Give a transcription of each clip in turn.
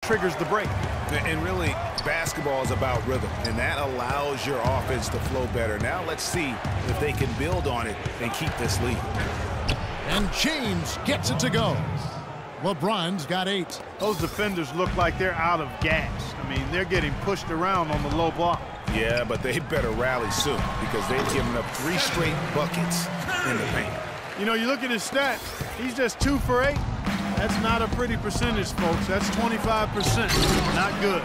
triggers the break. And really, basketball is about rhythm, and that allows your offense to flow better. Now let's see if they can build on it and keep this lead. And James gets it to go. LeBron's got 8. Those defenders look like they're out of gas. I mean, they're getting pushed around on the low block. Yeah, but they better rally soon because they've given up 3 straight buckets in the paint. You know, you look at his stats, he's just 2 for 8. That's not a pretty percentage, folks. That's 25%. Not good.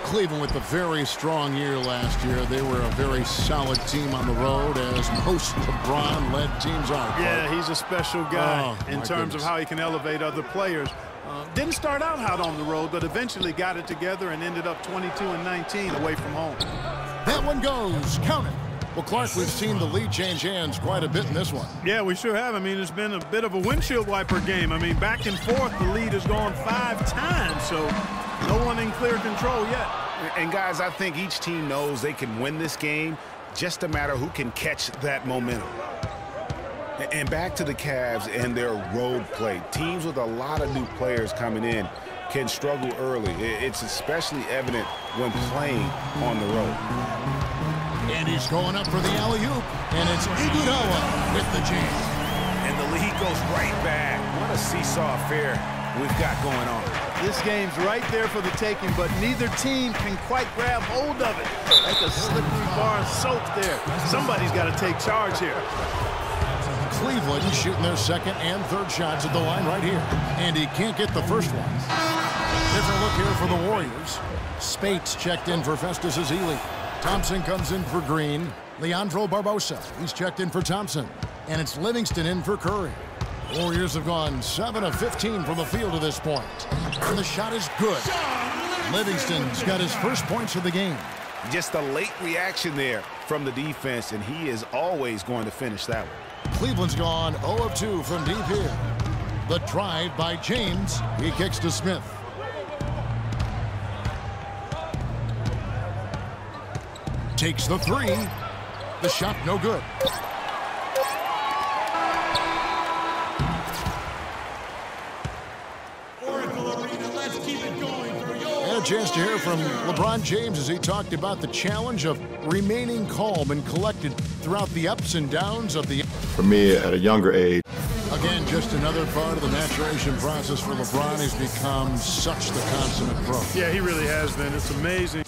Cleveland with a very strong year last year. They were a very solid team on the road, as most LeBron-led teams are. Yeah, he's a special guy in terms goodness. of how he can elevate other players. Didn't start out hot on the road, but eventually got it together and ended up 22-19 away from home. That one goes. Count it. Well, Clark, we've seen the lead change hands quite a bit in this one. Yeah, we sure have. I mean, it's been a bit of a windshield wiper game. I mean, back and forth, the lead has gone 5 times, so no one in clear control yet. And, guys, I think each team knows they can win this game, just a matter who can catch that momentum. And back to the Cavs and their road play. Teams with a lot of new players coming in can struggle early. It's especially evident when playing on the road. And he's going up for the alley-oop, and it's Iguodala with the jam. And the lead goes right back. What a seesaw affair we've got going on. This game's right there for the taking, but neither team can quite grab hold of it. Like a slippery bar of soap there. Somebody's got to take charge here. Cleveland shooting their second and third shots at the line right here. And he can't get the first one. Different look here for the Warriors. Spates checked in for Festus Ezeli. Thompson comes in for Green. Leandro Barbosa, he's checked in for Thompson. And it's Livingston in for Curry. Warriors have gone 7 of 15 from the field to this point. And the shot is good. Livingston's got his first points of the game. Just a late reaction there from the defense, and he is always going to finish that one. Cleveland's gone 0 of 2 from deep here. The drive by James. He kicks to Smith. Takes the 3. The shot no good. And a chance to hear from LeBron James as he talked about the challenge of remaining calm and collected throughout the ups and downs of the... For me, at a younger age. Again, just another part of the maturation process for LeBron. He's become such the consummate pro. Yeah, he really has been. It's amazing.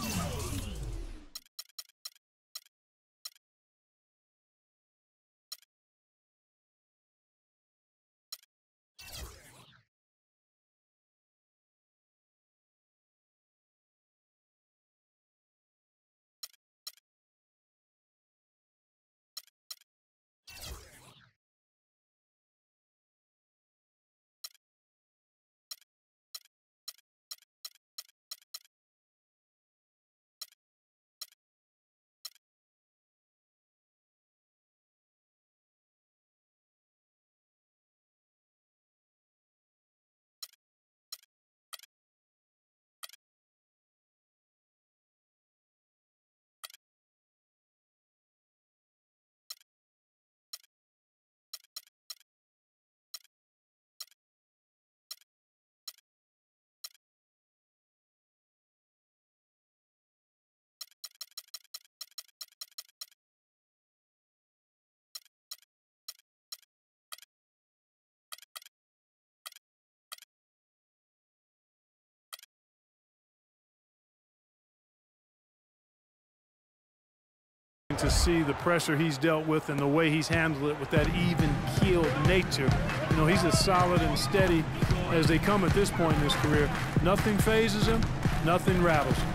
To see the pressure he's dealt with and the way he's handled it with that even-keeled nature. You know, he's as solid and steady as they come at this point in his career. Nothing phases him, nothing rattles him.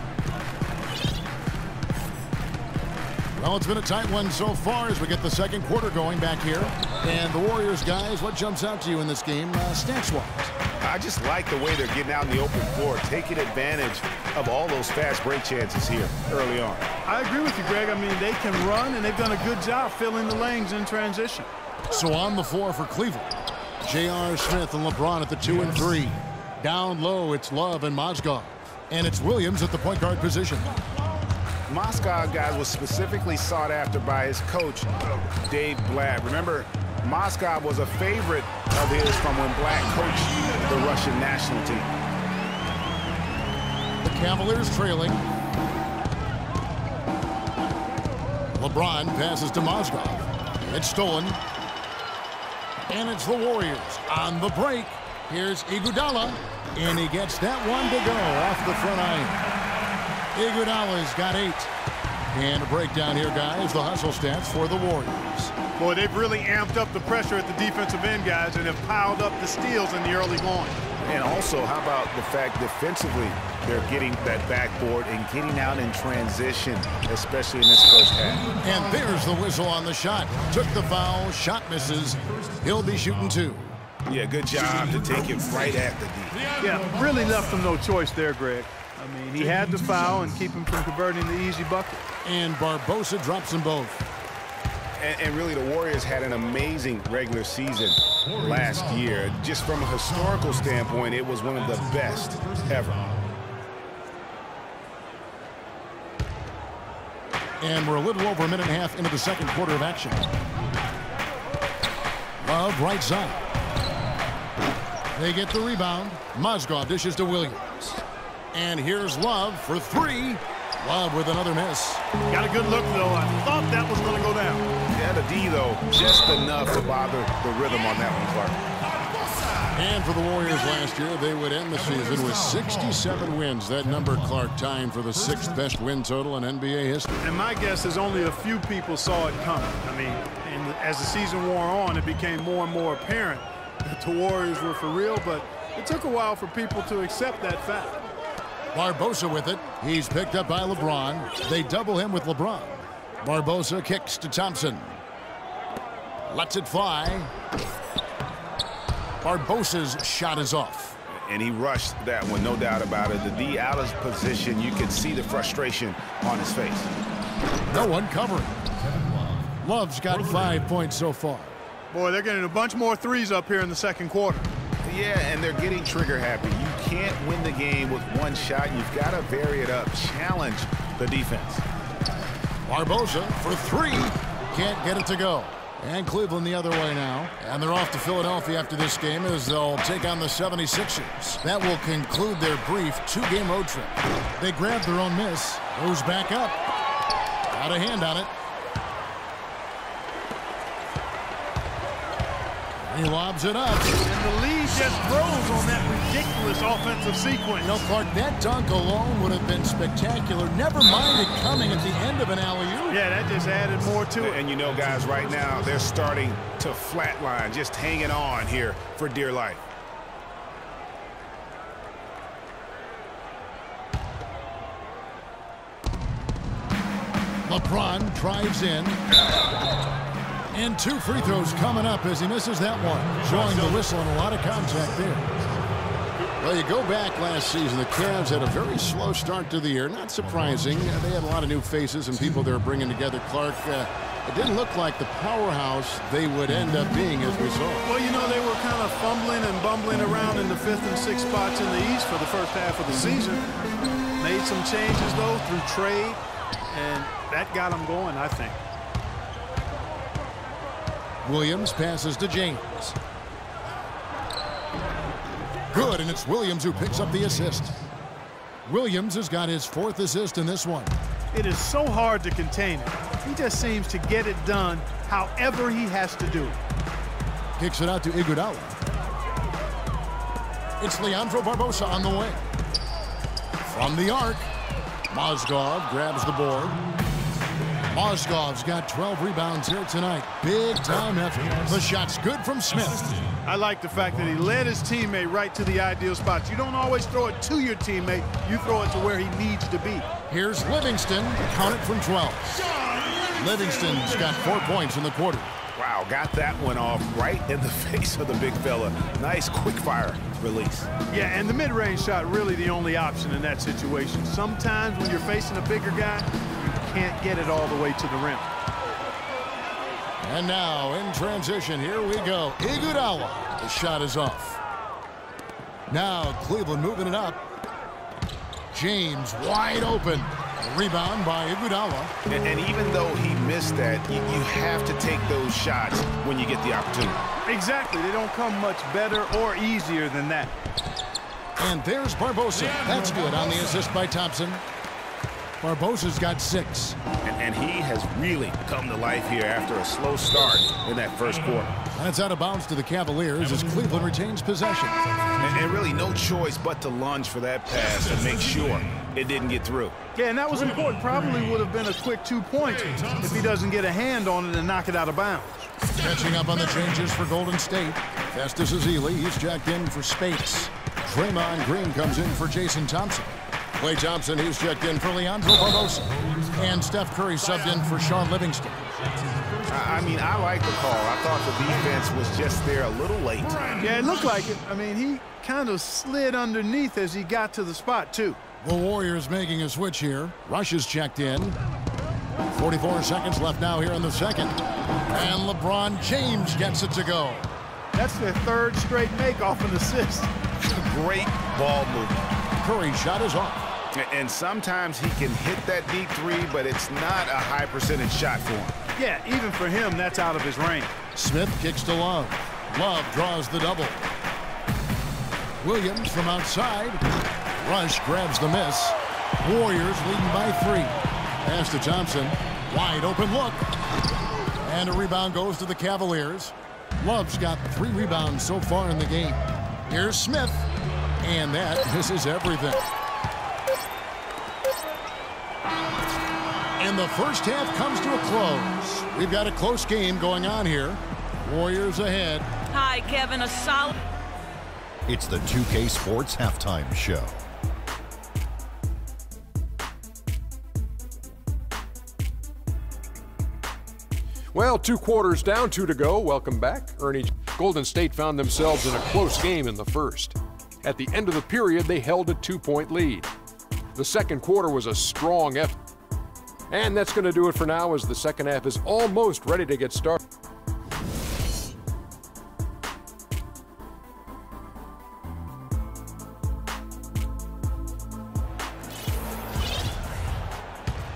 Well, it's been a tight one so far as we get the second quarter going back here. And the Warriors, guys, what jumps out to you in this game, stats-wise? I just like the way they're getting out in the open floor, taking advantage of all those fast break chances here early on. I agree with you, Greg. I mean, they can run, and they've done a good job filling the lanes in transition. So on the floor for Cleveland, J.R. Smith and LeBron at the 2 and 3. Down low, it's Love and Mozgov. And it's Williams at the point guard position. Mozgov, guys, was specifically sought after by his coach, Dave Blatt. Remember, Mozgov was a favorite of his from when Blatt coached the Russian national team. Cavaliers trailing. LeBron passes to Mozgov. It's stolen. And it's the Warriors on the break. Here's Iguodala. And he gets that one to go off the front iron. Iguodala's got 8. And a breakdown here, guys. The hustle stats for the Warriors. Boy, they've really amped up the pressure at the defensive end, guys, and have piled up the steals in the early going. And also, how about the fact defensively they're getting that backboard and getting out in transition, especially in this first half. And there's the whistle on the shot. Took the foul. Shot misses. He'll be shooting 2. Yeah, good job to take it right at the D. Yeah, really left him no choice there, Greg. I mean, he had to foul and keep him from converting the easy bucket. And Barbosa drops them both. And really, the Warriors had an amazing regular season last year. Just from a historical standpoint, it was one of the best ever. And we're a little over a minute and a half into the second quarter of action. Love right side. They get the rebound. Mozgov dishes to Williams. And here's Love for 3. Love with another miss. Got a good look, though. I thought that was going to go down. Yeah, the D, though, just enough to bother the rhythm on that one, Clark. And for the Warriors last year, they would end the season with 67 wins. That number, Clark, tying for the 6th best win total in NBA history. And my guess is only a few people saw it coming. I mean, as the season wore on, it became more and more apparent that the Warriors were for real, but it took a while for people to accept that fact. Barbosa with it. He's picked up by LeBron. They double him with LeBron. Barbosa kicks to Thompson. Lets it fly. Barbosa's shot is off. And he rushed that one, no doubt about it. The D out of position, you could see the frustration on his face. No one covering. Love's got 5 points so far. Boy, they're getting a bunch more threes up here in the second quarter. Yeah, and they're getting trigger happy. You can't win the game with one shot. You've got to vary it up, challenge the defense. Barbosa for 3. Can't get it to go. And Cleveland the other way now. And they're off to Philadelphia after this game as they'll take on the 76ers. That will conclude their brief 2-game road trip. They grab their own miss. Goes back up. Got a hand on it. He lobs it up. And the lead just grows on that ridiculous offensive sequence. No, Clark, that dunk alone would have been spectacular. Never mind it coming at the end of an alley-oop. Yeah, that just added more to it. And you know, guys, right now, they're starting to flatline, just hanging on here for dear life. LeBron drives in. And 2 free throws coming up as he misses that one. Showing the whistle and a lot of contact there. Well, you go back last season, the Cavs had a very slow start to the year. Not surprising. They had a lot of new faces and people they were bringing together. Clark, it didn't look like the powerhouse they would end up being as we saw. Well, you know, they were kind of fumbling and bumbling around in the 5th and 6th spots in the East for the first half of the season. Made some changes, though, through trade, and that got them going, I think. Williams passes to James. Good, and it's Williams who picks up the assist. Williams has got his 4th assist in this one. It is so hard to contain it. He just seems to get it done however he has to do it. Kicks it out to Iguodala. It's Leandro Barbosa on the way. From the arc, Mozgov grabs the board. Mozgov's got 12 rebounds here tonight. Big time effort. The shot's good from Smith. I like the fact that he led his teammate right to the ideal spots. You don't always throw it to your teammate. You throw it to where he needs to be. Here's Livingston. Count it from 12. Livingston's got 4 points in the quarter. Wow, got that one off right in the face of the big fella. Nice quick fire release. Yeah, and the mid-range shot really the only option in that situation. Sometimes when you're facing a bigger guy, you can't get it all the way to the rim. And now in transition, here we go. Iguodala. The shot is off. Now Cleveland moving it up. James wide open. A rebound by Iguodala. And even though he missed that, you have to take those shots when you get the opportunity. Exactly. They don't come much better or easier than that. And there's Barbosa. That's good on the assist by Thompson. Barbosa's got 6. And he has really come to life here after a slow start in that first quarter. And it's out of bounds to the Cavaliers as Cleveland retains possession. And really no choice but to lunge for that pass to make sure it didn't get through. Yeah, and that was important. Probably would have been a quick 2 points if he doesn't get a hand on it and knock it out of bounds. Catching up on the changes for Golden State. Festus Ezeli, he's jacked in for Spates. Draymond Green comes in for Jason Thompson. Klay Thompson, he's checked in for Leandro Barbosa. And Steph Curry subbed in for Sean Livingston. I mean, I like the call. I thought the defense was just there a little late. Yeah, it looked like it. I mean, he kind of slid underneath as he got to the spot, too. The Warriors making a switch here. Rush is checked in. 44 seconds left now here in the second. And LeBron James gets it to go. That's their 3rd straight make off an assist. Great ball movement. Curry shot is off. And sometimes he can hit that deep 3, but it's not a high percentage shot for him. Yeah, even for him, that's out of his range. Smith kicks to Love. Love draws the double. Williams from outside. Rush grabs the miss. Warriors leading by 3. Pass to Thompson. Wide open look. And a rebound goes to the Cavaliers. Love's got 3 rebounds so far in the game. Here's Smith. And that misses everything. And the first half comes to a close. We've got a close game going on here. Warriors ahead. Hi, Kevin. A solid. It's the 2K Sports Halftime Show. Well, 2 quarters down, 2 to go. Welcome back. Ernie, Golden State found themselves in a close game in the first. At the end of the period, they held a 2-point lead. The second quarter was a strong effort. And that's going to do it for now as the second half is almost ready to get started.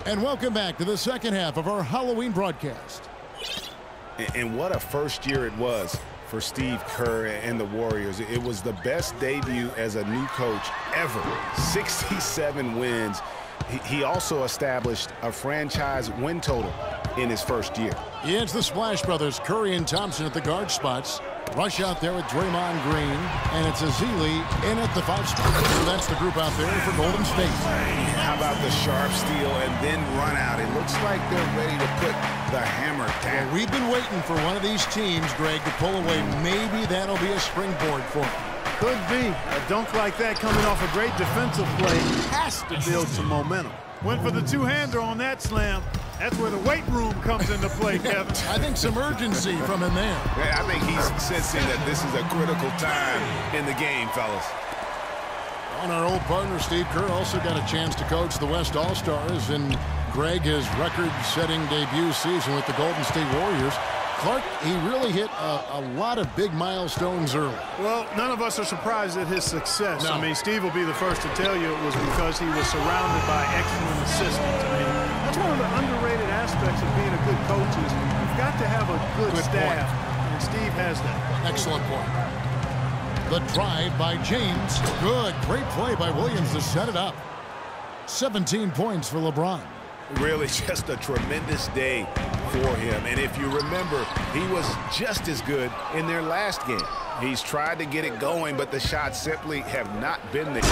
And welcome back to the second half of our Halloween broadcast. And what a first year it was for Steve Kerr and the Warriors. It was the best debut as a new coach ever. 67 wins. He also established a franchise win total in his first year. Yeah, it's the Splash Brothers, Curry and Thompson at the guard spots. Rush out there with Draymond Green, and it's Ezeli in at the 5 spot. So that's the group out there for Golden State. How about the sharp steal and then run out? It looks like they're ready to put the hammer down. Well, we've been waiting for one of these teams, Greg, to pull away. Maybe that'll be a springboard for them. Could be. A dunk like that coming off a great defensive play has to build some momentum. Went for the 2-hander on that slam. That's where the weight room comes into play, Kevin. I think some urgency from him there. I think he's sensing that this is a critical time in the game, fellas. On our old partner, Steve Kerr, also got a chance to coach the West All-Stars, and Greg, his record-setting debut season with the Golden State Warriors. Clark, he really hit a lot of big milestones early. Well, none of us are surprised at his success. No. I mean, Steve will be the first to tell you it was because he was surrounded by excellent assistants. I mean, that's one of the underrated aspects of being a good coach is you've got to have a good staff, and Steve has that. Excellent point. The drive by James. Good, great play by Williams to set it up. 17 points for LeBron. Really just a tremendous day for him. And if you remember, he was just as good in their last game. He's tried to get it going, but the shots simply have not been there.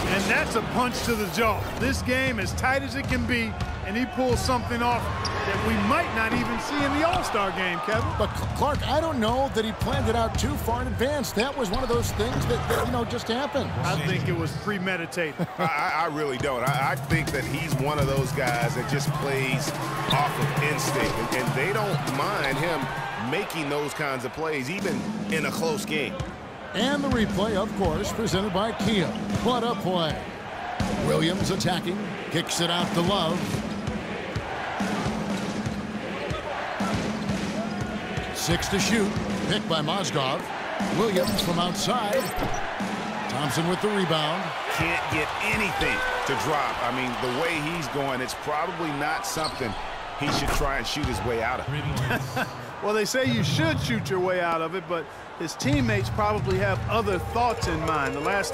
And that's a punch to the jaw. This game as tight as it can be, and he pulls something off that we might not even see in the All-Star game, Kevin. But Clark, I don't know that he planned it out too far in advance. That was one of those things that you know, just happened. I think it was premeditated. I really don't. I think that he's one of those guys that just plays off of instinct, and they don't mind him making those kinds of plays, even in a close game. And the replay, of course, presented by Kia. What a play. Williams attacking, kicks it out to Love. 6 to shoot, picked by Mozgov. Williams from outside. Thompson with the rebound. Can't get anything to drop. I mean, the way he's going, it's probably not something he should try and shoot his way out of. Well, they say you should shoot your way out of it, but his teammates probably have other thoughts in mind. The last